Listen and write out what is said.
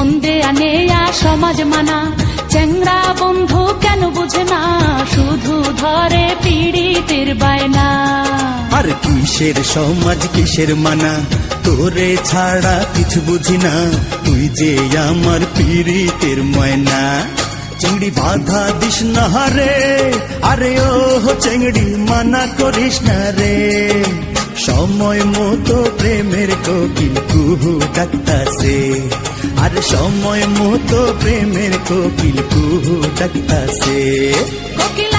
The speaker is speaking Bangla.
মন দেয়া নেয়া সমাজ মানা, চ্যাংড়া বন্ধু কেন বুঝে না, শুধু ধরে পীড়িতের বায়না। আর কিসের সমাজ কিসের মানা, তোরে ছাড়া কিছু বুঝি না, তুই যে আমার পীড়িতের ময়না। চিংড়ি বাধা দিস না রে, আরে ও চিংড়ি মানা করিস না রে, সময় মতো প্রেমের কোকিল কুহু ডাকতাছে, আর সময় মতো প্রেমের কোকিল কুহু ডাকতাছে। কোকিল